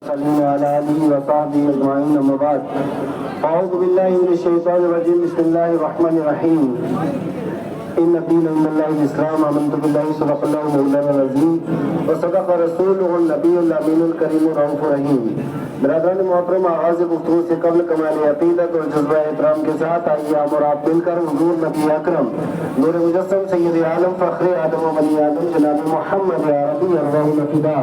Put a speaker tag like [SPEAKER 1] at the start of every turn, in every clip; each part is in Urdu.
[SPEAKER 1] وعلى آله وصحبه أجمعين أما بعد أعوذ بالله من الشيطان الرجيم بسم الله الرحمن الرحيم إن الدين عند الله الإسلام آمنت بالله صدق الله مولانا العظيم وصدق رسوله النبي الأمين الكريم الرؤوف الرحيم برادران محترم آغاز گفتگو سے قبل کمال عقیدت اور جذبہ احترام کے ساتھ آئیے ہم اور آپ مل کر حضور نبی اکرم نور مجسم سید عالم فخر آدم و بنی آدم جناب محمد عربی ارواح الفدا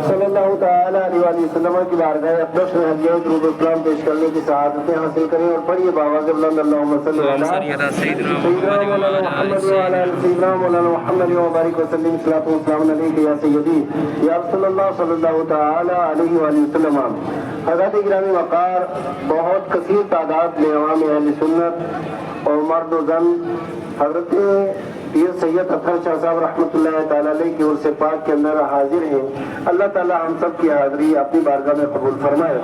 [SPEAKER 1] صلی اللہ تعالی علیہ وآلہ وسلم کی بارگاہ اقدس میں حجت درود اسلام پیش کرنے کی سعادتیں حاصل کریں اور پڑھیے بآواز بلند اللہم صلی علی سیدنا مولانا محمد وعلی سیدنا مولانا محمد وبارک وسلم صلاۃ و سلام علیک یا سیدی یا رسول اللہ صلی اللہ تعالی علیہ وآلہ وسلم۔ حضرات گرامی وقار، بہت کثیر تعداد میں عوام اہل سنت اور مرد و زن حضرت پیر سید اطہر شاہ صاحب رحمۃ اللہ تعالیٰ علیہ کی عرص پاک کے اندر حاضر ہیں۔ اللہ تعالیٰ ہم سب کی حاضری اپنی بارگاہ میں قبول فرمائے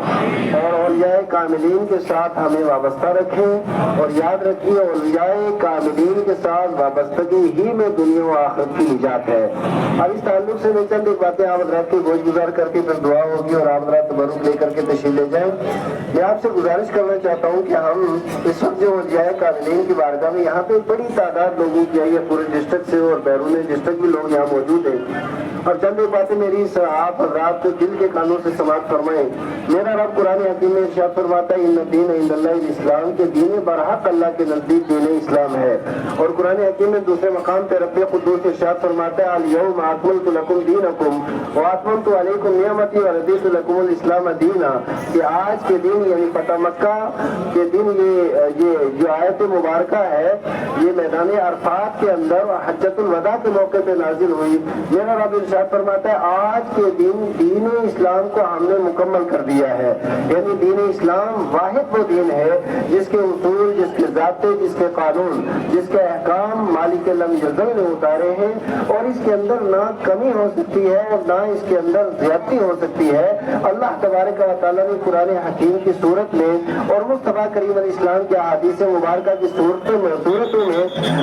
[SPEAKER 1] اور اولیاء کاملین کے ساتھ ہمیں وابستہ رکھیں، اور یاد رکھیے اولیاء کاملین کے ساتھ وابستگی ہی میں دنیا و آخرت کی نجات ہے۔ اب اس تعلق سے میں چند ایک باتیں آپ حضرات کی گوش گزار کر کے پھر دعا ہوگی اور آپ حضرات تبرک لے کر کے تشریف لے جائیں۔ میں آپ سے گزارش کرنا چاہتا ہوں کہ ہم اس وقت جو اولیاء کاملین کی بارگاہ میں یہاں پہ بڑی تعداد لوگوں کی آئی ہے، پورے ڈسٹرکٹ سے اور بیرون ڈسٹرکٹ بھی لوگ یہاں موجود ہیں، اور چند ایک باتیں میری آپ حضرات کو دل کے کانوں سے سماعت فرمائیں۔ میرا رب قرآن حکیم میں ارشاد فرماتا ہے ان الدین عند اللہ الاسلام، کے دین برحق اللہ کے نزدیک دین اسلام ہے، اور قرآن حکیم میں دوسرے مقام پہ رب قدوس ارشاد فرماتا ہے الیوم اکملت لکم دینکم واتممت علیکم نعمتی ورضیت لکم الاسلام دینا، کہ آج کے دن یعنی فتح مکہ کے دن یہ جو آیت مبارکہ ہے یہ میدان عرفات کے اندر حجۃ الوداع کے موقع پہ نازل ہوئی۔ میرا رب ارشاد فرماتا ہے آج کے دن دین اسلام کو ہم نے مکمل کر دیا ہے، یعنی دین اسلام واحد وہ دین ہے جس کے اصول، جس کے ضابطے، جس کے قانون، جس کے احکام مالک لم یزل نے اتارے ہیں، اور اس کے اندر نہ کمی ہو سکتی ہے اور نہ اس کے اندر زیادتی ہو سکتی ہے۔ اللہ تبارک و تعالیٰ نے قرآن حکیم کی صورت میں اور مصطفیٰ کریم علیہ السلام کے احادیث مبارکہ کی صورتوں میں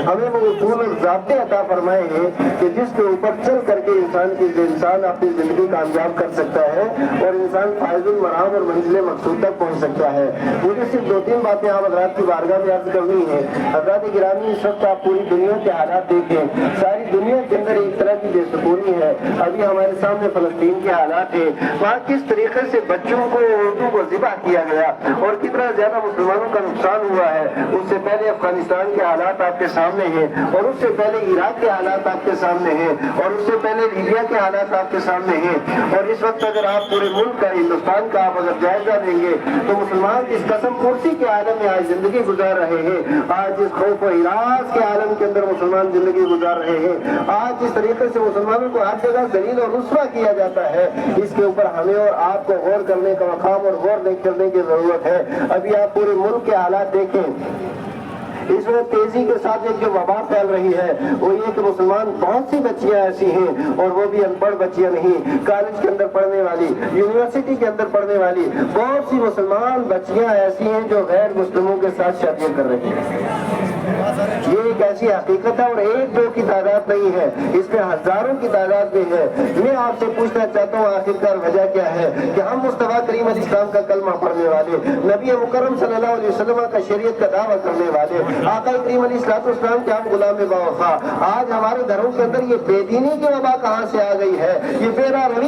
[SPEAKER 1] ہمیں وہ اصول اور ضابطے عطا فرمائے ہیں کہ جس کے اوپر چل کر کے انسان اپنی زندگی کامیاب کر سکتا ہے اور انسان فائز المرام اور منزل مقصود تک پہنچ سکتا ہے۔ مجھے صرف دو تین باتیں آپ حضرات کی بارگاہ میں عرض کرنی ہے۔ حضرات گرامی، اس وقت آپ پوری دنیا کے حالات دیکھیں، ساری دنیا کے اندر ایک طرح کی بے سکونی ہے۔ ابھی ہمارے سامنے فلسطین کے حالات ہیں، وہاں کس طریقے سے بچوں کو، عورتوں کو ذبح کیا گیا اور کتنا زیادہ مسلمانوں کا نقصان ہوا ہے۔ اس سے پہلے افغانستان کے حالات آپ کے سامنے ہیں، اور اس سے پہلے عراق کے حالات آپ کے سامنے ہیں، اور اس سے پہلے لیبیا کے حالات آپ کے سامنے ہیں، اور اس وقت اگر آپ پورے ملک کا، ہندوستان کا آپ اگر جائزہ لیں گے تو مسلمان اس قسم پرسی کے عالم میں آج زندگی گزار رہے ہیں، آج اس خوف و ہراس کے عالم کے اندر مسلمان زندگی گزار رہے ہیں، آج جس طریقے سے مسلمانوں کو ہر جگہ ذلیل اور رسوا کیا جاتا ہے، اس کے اوپر ہمیں اور آپ کو غور کرنے کا مقام اور غور کرنے کی ضرورت ہے۔ ابھی آپ پورے ملک کے حالات دیکھیں، اس وقت تیزی کے ساتھ ایک جو وبا پھیل رہی ہے وہ یہ کہ مسلمان بہت سی بچیاں ایسی ہیں، اور وہ بھی ان پڑھ بچیاں نہیں، کالج کے اندر پڑھنے والی، یونیورسٹی کے اندر پڑھنے والی بہت سی مسلمان بچیاں ایسی ہیں جو غیر مسلموں کے ساتھ شادیاں کر رہی ہیں۔ یہ ایک ایسی حقیقت ہے اور ایک دو کی تعداد نہیں ہے، اس میں ہزاروں کی تعداد میں ہے۔ میں آپ سے پوچھنا چاہتا ہوں آخرکار وجہ کیا ہے کہ ہم مصطفیٰ کریم علیہ السلام کا کلمہ پڑھنے والے، نبی مکرم صلی اللہ علیہ وسلم کا شریعت کا دعویٰ کرنے والے، آقا کریم علیہ السلام کے ہم غلام باوفا، آج ہمارے گھروں کے اندر یہ بے دینی کی وبا کہاں سے آ گئی ہے؟ یہ بیرا روی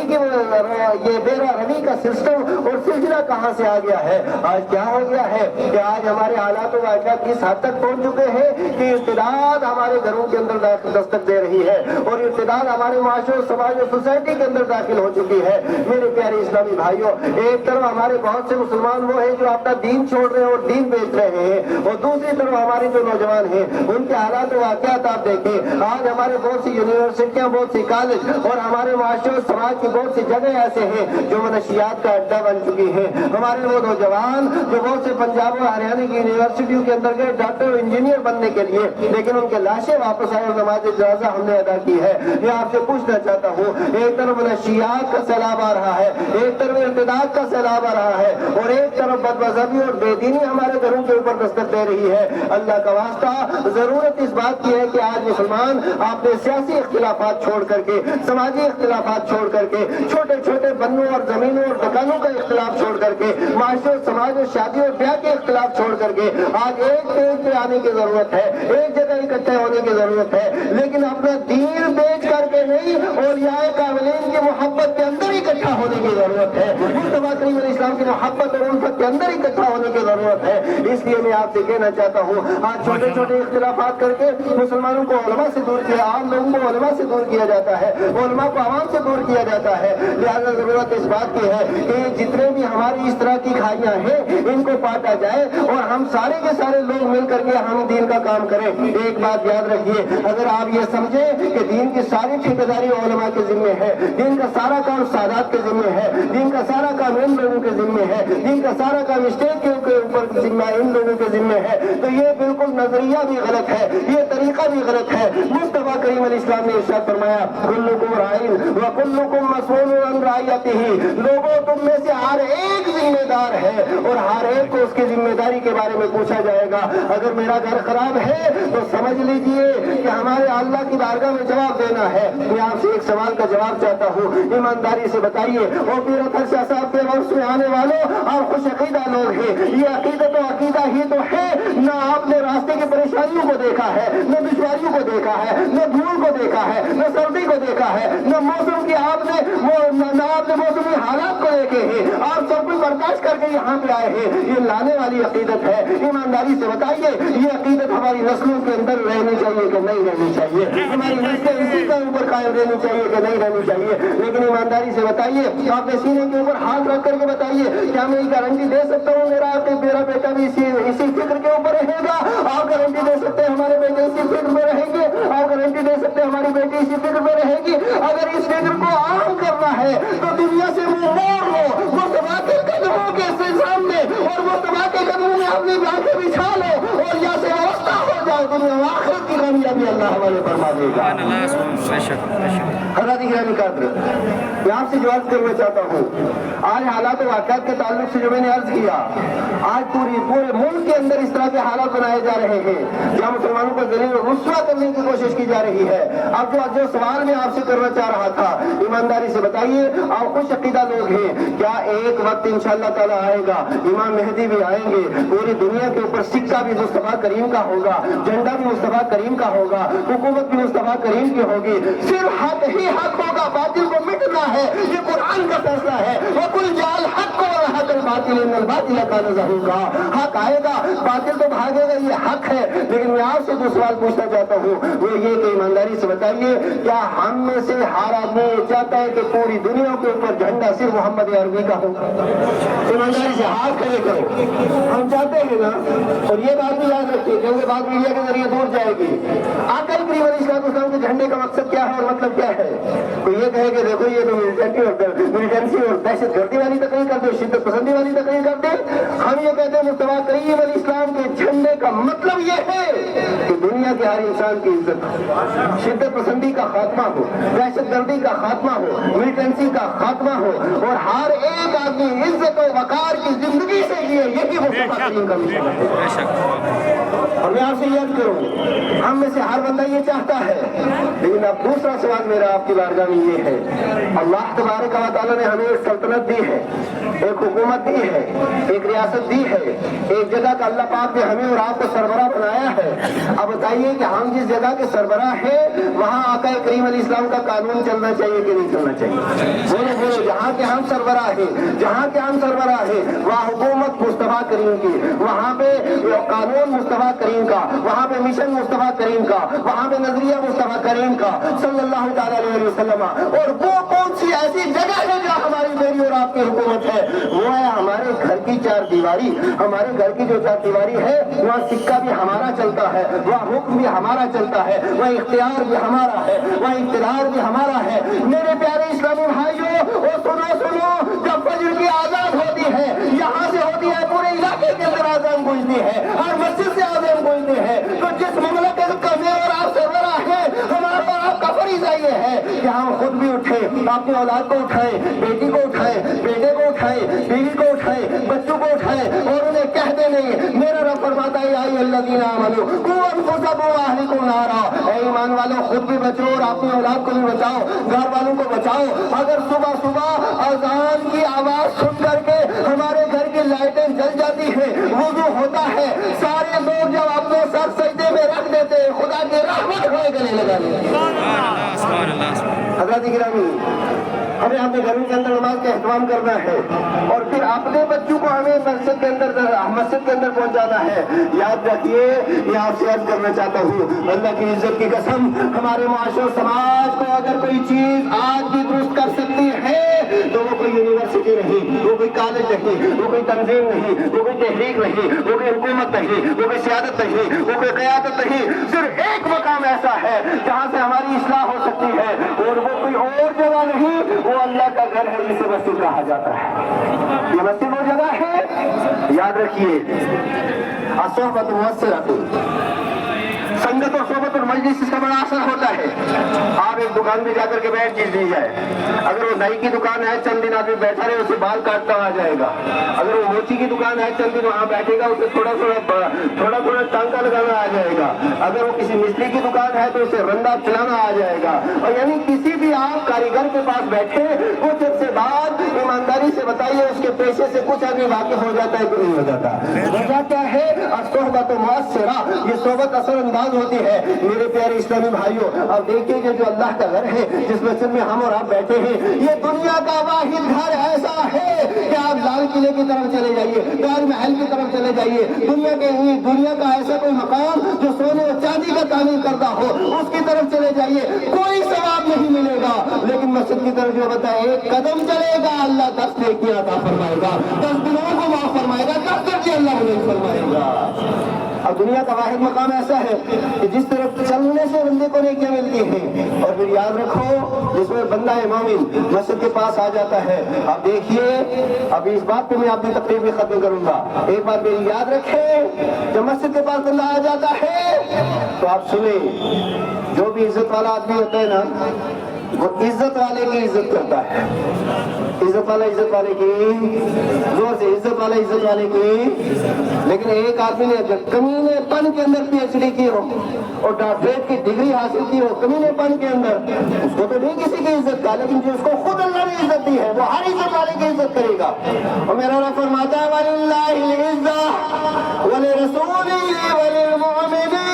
[SPEAKER 1] کا سسٹم اور سلسلہ کہاں سے آ گیا ہے؟ آج کیا ہو گیا ہے کہ آج ہمارے حالات و واقعات اس حد تک پہنچ چکے ہیں کہ ارتداد ہمارے گھروں کے اندر دستک دے رہی ہے، اور ارتداد ہمارے معاشرے سماج اور سوسائٹی کے اندر داخل ہو چکی ہے۔ میرے پیارے اسلامی بھائیوں، ایک طرف ہمارے بہت سے مسلمان وہ ہیں جو اپنا دین چھوڑ رہے ہیں اور دین بیچ رہے ہیں، اور دوسری طرف ہمارے جو نوجوان ہیں ان کے حالات و واقعات آپ دیکھیں۔ آج ہمارے بہت سی یونیورسٹیاں، بہت سی کالج اور ہمارے معاشرے اور سماج کی بہت سی جگہ ایسے ہیں جو منشیات کا اڈا بن چکی ہیں، ہمارے وہ نوجوان جو بہت سے پنجاب اور ہریانہ کی یونیورسٹیوں کے اندر گئے ڈاکٹر اور انجینئر بننے کے لیے، لیکن ان کے لاشیں واپس آئے اور نماز جنازہ ہم نے ادا کی ہے۔ میں آپ سے پوچھنا چاہتا ہوں، ایک طرف نشیات کا سیلاب آ رہا ہے، ایک طرف ارتداد کا سیلاب آ رہا ہے، اور ایک طرف بد مذہبی اور بے دینی ہمارے گھروں کے اوپر دستک دے رہی ہے۔ اللہ کا واسطہ ضرورت اس بات کی ہے کہ آج مسلمان اپنے سیاسی اختلافات چھوڑ کر کے، سماجی اختلافات چھوڑ کر کے، چھوٹے چھوٹے بنوں اور زمینوں اور دکانوں کا اختلاف چھوڑ کر کے، معاشرے اور سماج اور شادی اور بیاہ کے اختلاف چھوڑ کر کے آج ایک پیج پہ آنے کی ضرورت ہے، ایک جگہ اکٹھے ہونے کی ضرورت ہے، لیکن اپنا دین بیچ کر کے نہیں، اولیاء کاملین کی محبت کے اندر اکٹھا ہونے کی ضرورت ہے، مصطفیٰ کریم علیہ السلام کی محبت اور الفت کے اندر اکٹھا ہونے کی ضرورت ہے۔ اس لیے میں آپ سے کہنا چاہتا ہوں، آج چھوٹے چھوٹے اختلافات کر کے مسلمانوں کو علماء سے دور کیا، عام لوگوں کو علماء سے دور کیا جاتا ہے، علماء کو عوام سے دور کیا جاتا ہے۔ لہذا ضرورت اس بات کی ہے کہ جتنے بھی ہماری اس طرح کی کھائیاں ہیں ان کو پاٹا جائے اور ہم سارے کے سارے لوگ مل کر کے ہم دین کا کام کریں۔ ایک بات یاد رکھیے، اگر آپ یہ سمجھیں کہ دین کی ساری ٹھیکیداری علماء کے ذمے ہے، دین کا سارا کام سادات کے ذمے ہے، دین کا سارا کام ان لوگوں کے ذمے ہے، دین کا سارا کام اسٹیج کے اوپر ذمہ ان لوگوں کے ذمے ہے، تو یہ بالکل نظریہ بھی غلط ہے، یہ طریقہ بھی غلط ہے۔ مصطفیٰ کریم علیہ السلام نے ارشاد فرمایا، کلکم راعٍ وکلکم مسئول عن رعیتہ، لوگوں تم میں سے ہر ایک ذمہ دار ہے اور ہر ایک کو اس کی ذمہ داری کے بارے میں پوچھا جائے گا۔ اگر میرا گھر خراب ہے تو سمجھ لیجئے کہ ہمارے اللہ کی بارگاہ میں جواب دینا ہے۔ میں آپ سے ایک سوال کا جواب چاہتا ہوں، ایمانداری سے بتائیے، اور میرا شاہ صاحب کے وقت میں آنے والوں آپ خوش عقیدہ لوگ ہیں، یہ عقیدت و عقیدہ ہی تو ہے، نہ آپ نے راستے کی پریشانیوں کو دیکھا ہے، نہ دشواریوں کو دیکھا ہے، نہ دھول کو دیکھا ہے، نہ سردی کو دیکھا ہے، نہ موسم کی آپ نے موسمی حالات کو دیکھے ہیں، آپ سب کچھ برداشت کر کے یہاں پہ آئے ہیں۔ یہ لانے والی عقیدت ہے، ایمانداری سے بتائیے، یہ عقیدت ہماری نسلوں کے اندر رہنی چاہیے کہ نہیں رہنی چاہیے، ہماری نسلیں اسی کے اوپر قائم رہنی چاہیے کہ نہیں رہنی چاہیے۔ لیکن ایمانداری سے بتائیے، آپ نے سینے کے اوپر ہاتھ رکھ کر کے بتائیے، کیا میں یہ گارنٹی دے سکتا ہوں میرا بیٹا بھی اسی فکر کے اوپر رہے گا؟ آپ گارنٹی دے سکتے ہیں ہمارے بیٹے اسی فکر میں رہیں گے؟ آپ گارنٹی دے سکتے ہیں ہماری بیٹی اسی فکر میں رہے گی؟ اگر اس فکر کو عام کرنا ہے تو دنیا سے منہ موڑ لو، مصطفیٰ کے قدموں کے سامنے اور مصطفیٰ کے قدموں میں اپنی آنکھیں بچھا لو اور یا سے وابستہ ہو جاؤ، دنیا و آخرت کی کامیابی اللہ حوالے فرما دے گا۔ حضرت گرامی قدر، میں آپ سے جو عرض کرنا چاہتا ہوں، آج حالات و واقعات کے تعلق سے جو میں نے عرض کیا، آج پورے ملک کے اندر اس طرح کے حالات بنائے جا رہے ہیں جہاں مسلمانوں کو ذلیل و رسوا کرنے کی کوشش کی جا رہی ہے۔ اب جو سوال میں آپ سے کرنا چاہ رہا تھا، ایمانداری سے بتائیے، آپ خوش عقیدہ لوگ ہیں، کیا ایک وقت انشاءاللہ تعالیٰ آئے گا، امام مہدی بھی آئیں گے، پوری دنیا کے اوپر سکہ بھی مصطفیٰ کریم کا ہوگا، جھنڈا بھی مصطفیٰ کریم کا ہوگا، حکومت بھی مصطفیٰ کریم کی ہوگی، صرف حق ہی حق ہوگا، باطل کو مٹنا ہے، یہ قرآن کا فیصلہ ہے۔ وَقُلْ جَعَلْ الْحَقَّ وَزَهَقَ الْبَاطِلُ إِنَّ الْبَاطِلَ كَانَ زَهُوقًا، حق آئے گا، باطل تو بھاگے گا، یہ حق ہے۔ لیکن میں آپ سے جو سوال پوچھنا چاہتا ہوں وہ یہ کہ ایمانداری سے بتائیے، کیا ہم میں سے ہر آدمی یہ چاہتا ہے کہ پوری دنیا کے اوپر جھنڈا صرف محمد عربی کا ہو؟ ایمانداری سے ہاتھ کھڑے کرو، ہم چاہتے ہیں نا؟ اور یہ بات بھی یاد رکھیے کیونکہ بات میڈیا کے ذریعے دور جائے گی، آقا کریم علیہ السلام کے جھنڈے کا مقصد کیا ہے اور مطلب کیا ہے؟ تو یہ کہے کہ دیکھو یہ تو ملیٹنسی اور دہشت گردی والی تقریر کر دے، شدت پسندی والی تقریر کر دے۔ ہم یہ کہتے ہیں مصطفیٰ کریم علیہ السلام کے جھنڈے کا مطلب یہ ہے کہ دنیا کے ہر انسان کی عزت ہو، شدت پسندی کا خاتمہ ہو، دہشت گردی کا خاتمہ ہو، ملیٹنسی کا خاتمہ ہو، اور ہر ایک آدمی عزت و وقار کی زندگی سے جیے، یہی مصطفیٰ کریم کا مشن ہے۔ اور میں آپ سے یاد کروں، ہم میں سے ہر بندہ یہ چاہتا ہے، لیکن اب دوسرا سوال میرا آپ کی بارگاہ میں یہ ہے، اللہ تبارک و تعالیٰ نے ہمیں ایک سلطنت دی ہے، ایک حکومت دی ہے، ایک ریاست دی ہے، ایک جگہ کا اللہ پاک نے ہمیں اور آپ کو سربراہ بنایا ہے۔ اب بتائیے کہ ہم جس جگہ کے سربراہ ہیں وہاں آقا کریم علیہ السلام کا قانون چلنا چاہیے کہ نہیں چلنا چاہیے؟ بولو بولو، جہاں کے ہم سربراہ ہیں، جہاں کے ہم سربراہ ہیں وہاں حکومت مصطفیٰ کریم کی، وہاں پہ قانون مصطفیٰ کریم کا، وہاں پہ مشن مصطفیٰ کریم کا، وہاں پہ نظریہ مصطفیٰ کریم کا صلی اللہ تعالیٰ علیہ وسلم۔ اور وہ کون سی ایسی جگہ ہے جہاں ہماری میری اور آپ کی حکومت ہے؟ وہ ہے ہمارے گھر کی چار دیواری۔ ہمارے گھر کی جو چار دیواری ہے وہاں سکہ بھی ہمارا چلتا ہے، وہاں حکم بھی ہمارا چلتا ہے، وہاں اختیار بھی ہمارا ہے، وہاں اقتدار بھی ہمارا ہے۔ میرے پیارے اسلامی بھائیوں، سنو جب فجر کی آزاد ہوتی ہے کہ ہم خود بھی اٹھیں، اپنی اولاد کو اٹھائیں، بیٹی کو اٹھائیں، بیٹے کو اٹھائیں، بیوی کو اٹھائیں، بچوں کو اٹھائیں اور انہیں کہہ دیں نہیں۔ میرا رب فرماتا ہے یا ایھا الذین آمنوا قوا انفسکم واہلکم نارا، اے ایمان والو خود بھی بچو اور اپنی اولاد کو بھی بچاؤ، گھر والوں کو بچاؤ۔ اگر صبح صبح اذان کی آواز سن کر کے ہمارے گھر کی لائٹیں جل جاتی ہیں، وضو ہوتا ہے، سارے لوگ جب اپنے سر سجدے میں رکھ دیتے ہیں، خدا کی رحمت ہوئے گلے لگا لیتے حضرات گرامی، ہمیں اپنے گھروں کے اندر نماز کا اہتمام کرنا ہے اور پھر اپنے بچوں کو ہمیں مسجد کے اندر پہنچانا ہے۔ یاد رکھیے، یہ آپ سے عرض کرنا چاہتا ہوں، اللہ کی عزت کی قسم، ہمارے معاشرے سماج کو اگر کوئی چیز آج بھی درست کر سکتی ہے تو وہ کوئی یونیورسٹی نہیں، وہ کوئی کالج نہیں، وہ کوئی تنظیم نہیں، وہ کوئی تحریک نہیں، وہ کوئی حکومت نہیں، وہ کوئی سیادت نہیں، وہ کوئی قیادت نہیں۔ صرف ایک مقام ایسا ہے جہاں سے ہماری اصلاح ہو سکتی ہے اور وہ کوئی اور جگہ نہیں، وہ اللہ کا گھر ہے جسے مسجد کہا جاتا ہے۔ یہ مسجد وہ جگہ ہے، یاد رکھیے، الصحبۃ مؤثرۃ، سنگت اور صحبت اور مجلس اس کا بڑا اثر ہوتا ہے۔ آپ ایک دکان پہ جا کر کے بیٹھ چیز دی جائے، اگر وہ نائی کی دکان ہے چند دن آدمی بیٹھا رہے اسے بال کاٹتا آ جائے گا، اگر وہ موچی کی دکان ہے چند دن وہاں بیٹھے گا اسے تھوڑا تھوڑا ٹانکا لگانا آ جائے گا، اگر وہ کسی مستری کی دکان ہے تو اسے رندا چلانا آ جائے گا۔ اور یعنی کسی بھی آپ کاریگر کے پاس بیٹھے کچھ عرصے بعد ایمانداری سے بتائیے اس کے پیشے سے کچھ آدمی واقف ہو جاتا ہے کہ نہیں ہو جاتا؟ وجہ کیا ہے؟ الصحبۃ مؤثرہ، یہ صحبت اثر انداز ہوتی ہے۔ میرے پیارے اسلامی بھائیوں، اب دیکھیے کہ جو اللہ کا گھر ہے جس مسجد میں ہم اور آپ بیٹھے ہیں، یہ دنیا کا واحد گھر ایسا ہے کہ آپ لال قلعے کی طرف چلے جائیے، تاج محل کی طرف چلے جائیے، دنیا کا ایسا کوئی مقام جو سونے اور چاندی کا تعمیر کرتا ہو اس کی طرف چلے جائیے، کوئی ثواب نہیں ملے گا۔ لیکن مسجد کی طرف جو بتا ایک قدم چلے گا اللہ 10 نیکیاں عطا فرمائے گا، 10 دنوں کو معاف فرمائے گا، 10 درجے اللہ مجھے فرمائے گا۔ اب دنیا کا واحد مقام ایسا ہے کہ جس طرف چلنے سے بندے کو نیکیاں ملتی ہیں۔ اور پھر یاد رکھو، جس میں بندہ مومن مسجد کے پاس آ جاتا ہے، اب دیکھیے، اب اس بات پہ میں اپنی تقریر بھی ختم کروں گا، ایک بات میری یاد رکھیں، جب مسجد کے پاس بندہ آ جاتا ہے تو آپ سنیں، جو بھی عزت والا آدمی ہوتا ہے نا وہ عزت والے کی عزت کرتا ہے، عزت والا عزت والے کی، زور سے عزت والا عزت والے کی۔ لیکن ایک آدمی نے اگر کمینے پن کے اندر پی ایچ ڈی کی ہو اور ڈاکٹریٹ کی ڈگری حاصل کی ہو کمینے پن کے اندر، اس کو تو نہیں کسی کی عزت کا، لیکن جس کو خود اللہ نے عزت دی ہے وہ ہر عزت والے کی عزت کرے گا۔ اور میرا رب فرماتا ہے وَلِلَّهِ الْعِزَّةُ وَلِرَسُولِهِ وَلِلْمُؤْمِنِينَ،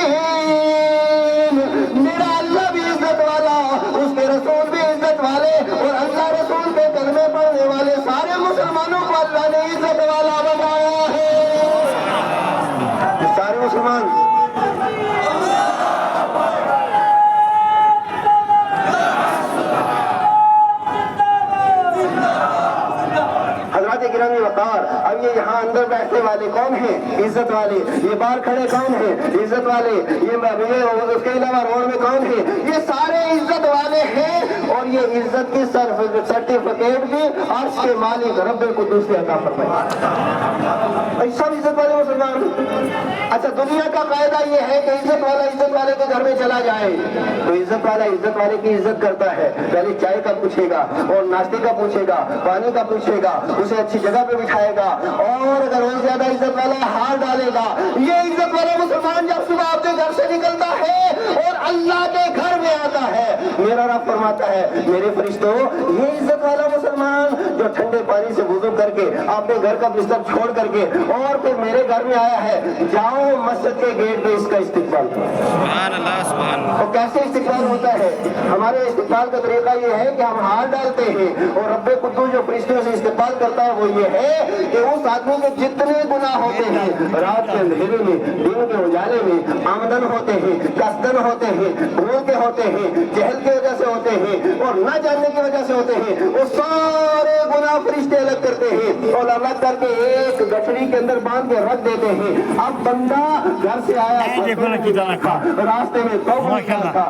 [SPEAKER 1] میرا اللہ بھی عزت والا، اس کے رسول بھی عزت والے، اور اللہ رسول کے کلمے پڑھنے والے سارے مسلمانوں کو اللہ نے عزت والا بنایا ہے۔ سارے مسلمان حضرات گرامی وقار، اب یہ یہاں اندر بیٹھنے والے کون ہیں؟ عزت والے۔ یہ باہر کھڑے کون ہیں؟ عزت والے۔ یہ اس کے علاوہ روڈ میں کون ہیں؟ یہ سارے عزت والے ہیں، اور یہ عزت کی سرٹیفکیٹ بھی عرش کے مالک رب القدوس نے عطا فرمائی۔ سب عزت والے مسلمان۔ اچھا، دنیا کا قاعدہ یہ ہے کہ عزت والا عزت والے کے گھر میں چلا جائے تو عزت والا عزت والے کی عزت کرتا ہے، پہلے چائے کا پوچھے گا اور ناشتے کا پوچھے گا، پانی کا پوچھے گا، اسے اچھی جگہ پہ بٹھائے گا، اور اگر وہ زیادہ عزت والا ہار ڈالے گا۔ یہ عزت والا مسلمان جب صبح اپنے گھر سے نکلتا ہے اور اللہ کے گھر میں آتا ہے، میرا رب فرماتا ہے میرے فرشتوں، یہ عزت والا مسلمان جو ٹھنڈے پانی سے وضو کر کے اپنے گھر کا بستر چھوڑ کر کے اور پھر میرے گھر میں آیا ہے، جاؤ مسجد کے گیٹ پہ اس کا استقبال کرو۔ سبحان اللہ، سبحان اللہ۔ اور کیسے استقبال ہوتا ہے؟ ہمارے استقبال کا طریقہ یہ ہے کہ ہم ہار ڈالتے ہیں، اور رب قدوس جو فرشتوں سے استقبال کرتا ہے وہ یہ ہے کہ اس آدمی کے جتنے گناہ ہوتے ہیں رات کے اندھیرے میں، دن کے اجالے میں، آمدن ہوتے ہیں، قصدن ہوتے ہیں، بھول کے ہوتے ہیں، جہل کی وجہ سے ہوتے ہیں، اور نہ جاننے کی وجہ سے ہوتے ہیں، وہ سارے گناہ فرشتے الگ کرتے ہیں اور الگ کر کے ایک گٹھڑی کے اندر باندھ کے رکھ دیتے ہیں۔ اب بندہ گھر سے آیا، راستے میں تو گنہگار تھا،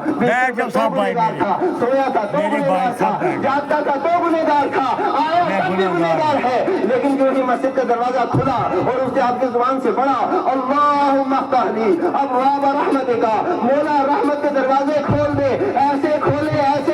[SPEAKER 1] سویا تھا تو گنہگار تھا، جاگتا تھا تو گنہگار تھا، آیا تب بھی گنہگار ہے، لیکن جو ہی مسجد کا دروازہ کھلا اور اس نے آپ کی زبان سے پڑھا اللہم افتح لی ابواب رحمتک، مولا رحمت کے دروازے کھول دے، ایسے کھولے ایسے